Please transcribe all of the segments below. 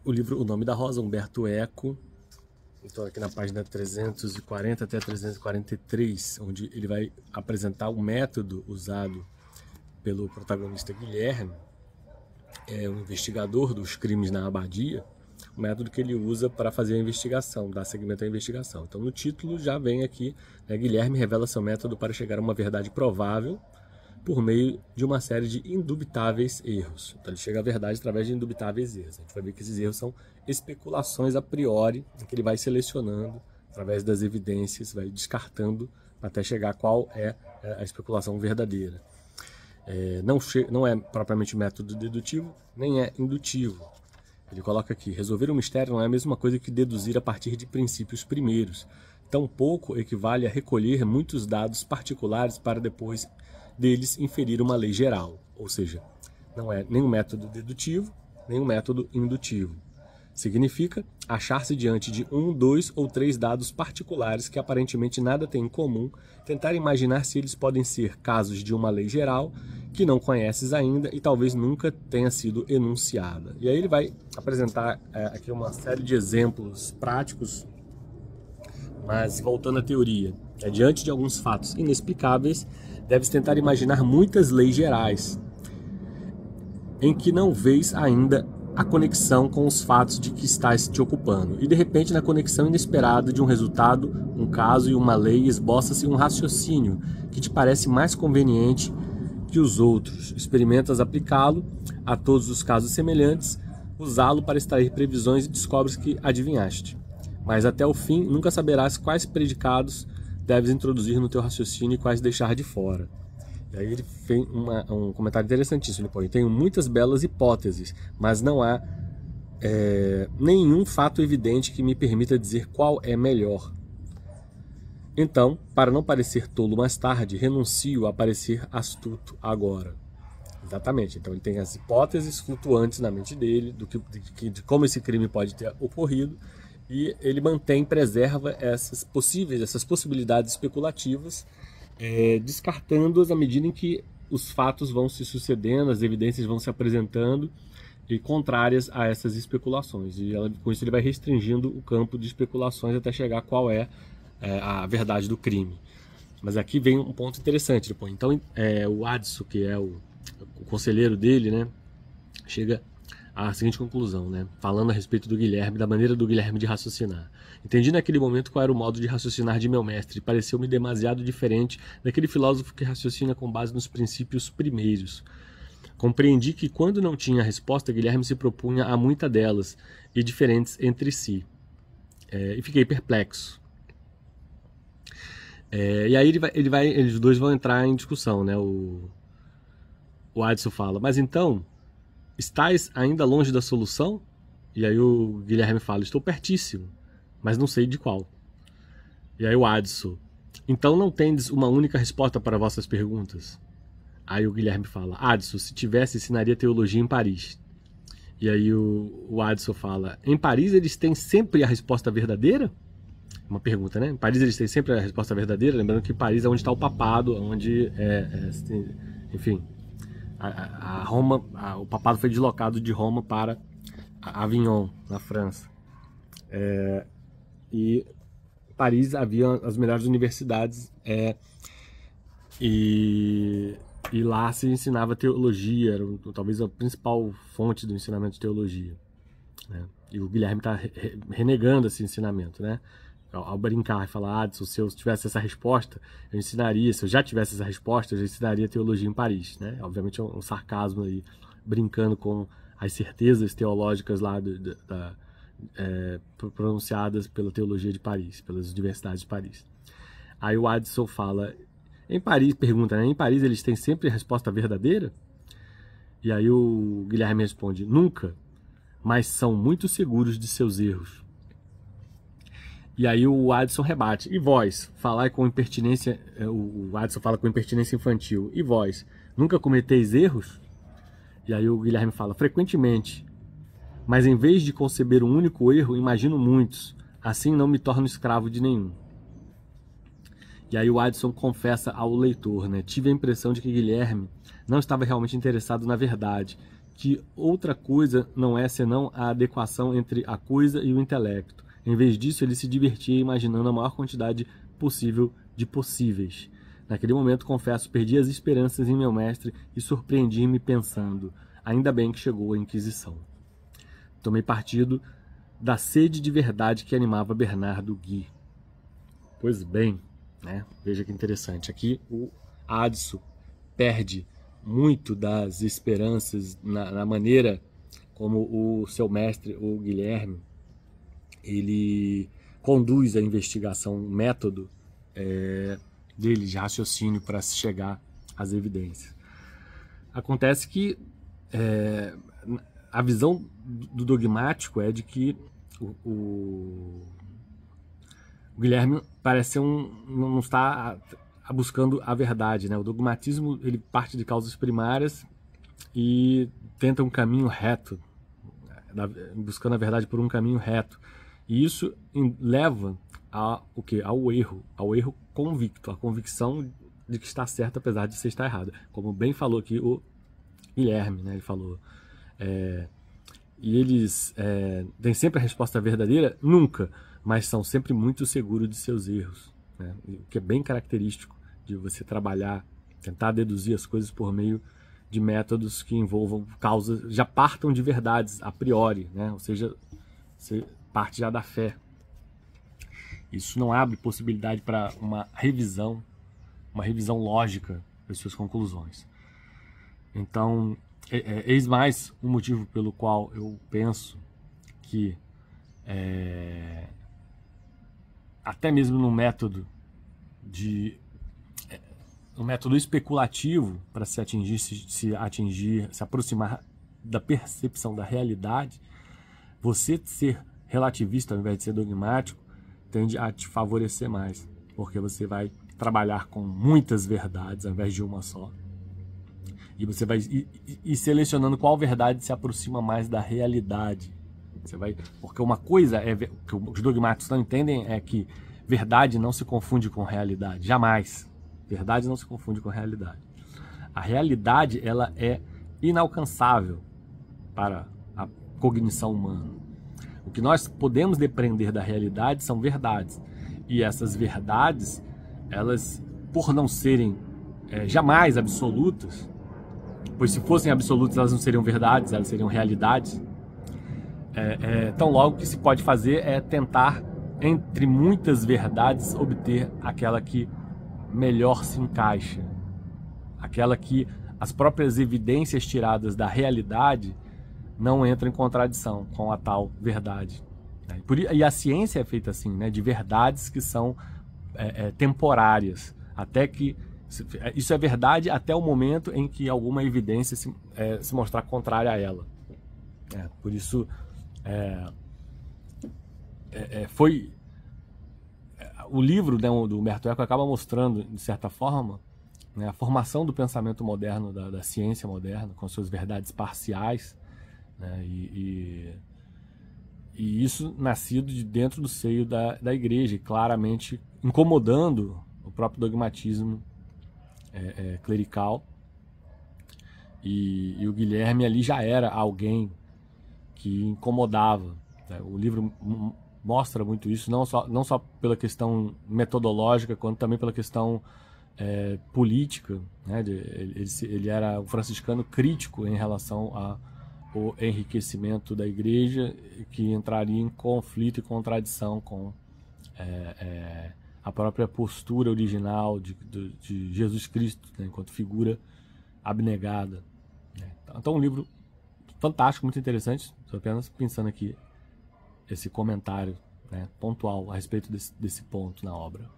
O Nome da Rosa, Umberto Eco. Então aqui na página 340 até 343, onde ele vai apresentar o método usado pelo protagonista Guilherme, um investigador dos crimes na abadia, o método que ele usa para fazer a investigação, dar seguimento à investigação. Então no título já vem aqui, Guilherme revela seu método para chegar a uma verdade provável por meio de uma série de indubitáveis erros. Então ele chega à verdade através de indubitáveis erros. A gente vai ver que esses erros são especulações a priori, que ele vai selecionando através das evidências, vai descartando até chegar a qual é a especulação verdadeira. Não é propriamente método dedutivo, nem é indutivo. Ele coloca aqui, resolver um mistério não é a mesma coisa que deduzir a partir de princípios primeiros. Tampouco equivale a recolher muitos dados particulares para depois deles inferir uma lei geral. Ou seja, não é nem um método dedutivo, nem um método indutivo. Significa achar-se diante de 1, 2 ou 3 dados particulares que aparentemente nada têm em comum, tentar imaginar se eles podem ser casos de uma lei geral que não conheces ainda e talvez nunca tenha sido enunciada. E aí ele vai apresentar aqui uma série de exemplos práticos, mas voltando à teoria. Diante de alguns fatos inexplicáveis, deves tentar imaginar muitas leis gerais, em que não vês ainda a conexão com os fatos de que estás te ocupando. E de repente, na conexão inesperada de um resultado, um caso e uma lei, esboça-se um raciocínio que te parece mais conveniente que os outros. Experimentas aplicá-lo a todos os casos semelhantes, usá-lo para extrair previsões e descobres que adivinhaste. Mas até o fim, nunca saberás quais predicados deves introduzir no teu raciocínio e quais deixar de fora. E aí ele fez um comentário interessantíssimo. Ele põe, tenho muitas belas hipóteses, mas não há nenhum fato evidente que me permita dizer qual é melhor. Então, para não parecer tolo mais tarde, renuncio a parecer astuto agora. Exatamente. Então ele tem as hipóteses flutuantes na mente dele, de como esse crime pode ter ocorrido, e ele preserva essas possibilidades especulativas, descartando-as à medida em que os fatos vão se sucedendo, as evidências vão se apresentando e contrárias a essas especulações. E com isso ele vai restringindo o campo de especulações até chegar a qual é a verdade do crime. Mas aqui vem um ponto interessante. Depois. Então o Adson, que é o conselheiro dele, né, chega à seguinte conclusão, né, falando a respeito do Guilherme, da maneira do Guilherme de raciocinar. Entendi naquele momento qual era o modo de raciocinar de meu mestre, e pareceu-me demasiado diferente daquele filósofo que raciocina com base nos princípios primeiros. Compreendi que quando não tinha resposta, Guilherme se propunha a muita delas, e diferentes entre si. E fiquei perplexo. E aí eles dois vão entrar em discussão, né? O Adson fala, mas então, estás ainda longe da solução? E aí o Guilherme fala, estou pertíssimo, mas não sei de qual. E aí o Adson, então não tendes uma única resposta para vossas perguntas? Aí o Guilherme fala, Adson, se tivesse, ensinaria teologia em Paris. E aí o Adson fala, em Paris eles têm sempre a resposta verdadeira? Uma pergunta, né? Em Paris eles têm sempre a resposta verdadeira, lembrando que Paris é onde está o papado, onde, enfim, a Roma, o papado foi deslocado de Roma para Avignon, na França. E em Paris havia as melhores universidades e lá se ensinava teologia, era talvez a principal fonte do ensinamento de teologia, né? E o Guilherme está renegando esse ensinamento, né? Ao brincar e falar, se eu tivesse essa resposta, eu ensinaria, se eu já tivesse essa resposta, eu já ensinaria teologia em Paris, né? Obviamente é um sarcasmo aí, brincando com as certezas teológicas lá pronunciadas pela teologia de Paris, pelas universidades de Paris. Aí o Adson fala, em Paris, pergunta, né? Em Paris eles têm sempre a resposta verdadeira? E aí o Guilherme responde, nunca, mas são muito seguros de seus erros. E aí o Adson rebate, e vós, falar com impertinência, o Adson fala com impertinência infantil, e vós, nunca cometeis erros? E aí o Guilherme fala, frequentemente, mas em vez de conceber um único erro, imagino muitos, assim não me torno escravo de nenhum. E aí o Adson confessa ao leitor, né, tive a impressão de que Guilherme não estava realmente interessado na verdade, que outra coisa não é senão a adequação entre a coisa e o intelecto. Em vez disso, ele se divertia imaginando a maior quantidade possível de possíveis. Naquele momento, confesso, perdi as esperanças em meu mestre e surpreendi-me pensando, ainda bem que chegou a Inquisição. Tomei partido da sede de verdade que animava Bernardo Gui. Pois bem, né? Veja que interessante. Aqui o Addison perde muito das esperanças na maneira como o seu mestre, o Guilherme, ele conduz a investigação, o método dele de raciocínio para se chegar às evidências. Acontece que a visão do dogmático é de que o Guilherme parece ser não está buscando a verdade, né? O dogmatismo ele parte de causas primárias e tenta um caminho reto, buscando a verdade por um caminho reto. E isso leva ao erro convicto, a convicção de que está certo apesar de você estar errado. Como bem falou aqui o Guilherme, né? Ele falou, e eles têm sempre a resposta verdadeira? Nunca, mas são sempre muito seguros de seus erros, né? O que é bem característico de você trabalhar, tentar deduzir as coisas por meio de métodos que envolvam causas, já partam de verdades a priori, né? Ou seja, você parte já da fé. Isso não abre possibilidade para uma revisão lógica das suas conclusões. Então, eis mais um motivo pelo qual eu penso que até mesmo no método um método especulativo para se aproximar da percepção da realidade, você ser relativista ao invés de ser dogmático tende a te favorecer mais, porque você vai trabalhar com muitas verdades ao invés de uma só. E você vai ir selecionando qual verdade se aproxima mais da realidade. Porque uma coisa que os dogmáticos não entendem é que verdade não se confunde com realidade, jamais. Verdade não se confunde com realidade. A realidade ela é inalcançável para a cognição humana. O que nós podemos depreender da realidade são verdades. E essas verdades, elas, por não serem jamais absolutas, pois se fossem absolutas elas não seriam verdades, elas seriam realidades, tão logo que se pode fazer é tentar, entre muitas verdades, obter aquela que melhor se encaixa, aquela que as próprias evidências tiradas da realidade não entram em contradição com a tal verdade. E a ciência é feita assim, né, de verdades que são temporárias, até que isso é verdade até o momento em que alguma evidência se mostrar contrária a ela. Por isso o livro, né, do Umberto Eco acaba mostrando, de certa forma, né, a formação do pensamento moderno, da ciência moderna, com suas verdades parciais, né, e isso nascido de dentro do seio da igreja, claramente incomodando o próprio dogmatismo clerical. E o Guilherme ali já era alguém que incomodava, né? O livro mostra muito isso, não só pela questão metodológica, quanto também pela questão política, né? Ele era um franciscano crítico em relação ao enriquecimento da igreja, que entraria em conflito e contradição com a própria postura original de Jesus Cristo, né? Enquanto figura abnegada, né? Então um livro fantástico, muito interessante. Estou apenas pensando aqui esse comentário, né, pontual a respeito desse ponto na obra.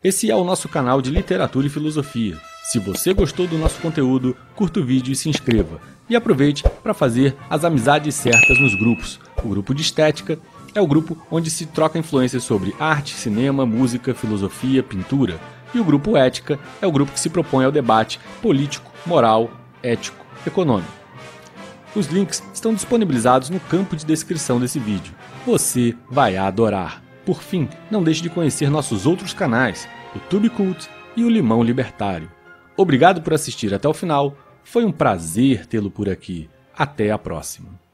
Esse é o nosso canal de literatura e filosofia. Se você gostou do nosso conteúdo, curta o vídeo e se inscreva. E aproveite para fazer as amizades certas nos grupos. O grupo de estética é o grupo onde se troca influências sobre arte, cinema, música, filosofia, pintura. E o grupo ética é o grupo que se propõe ao debate político, moral, ético, econômico. Os links estão disponibilizados no campo de descrição desse vídeo. Você vai adorar! Por fim, não deixe de conhecer nossos outros canais, o Tube Cult e o Limão Libertário. Obrigado por assistir até o final, Foi um prazer tê-lo por aqui. Até a próxima.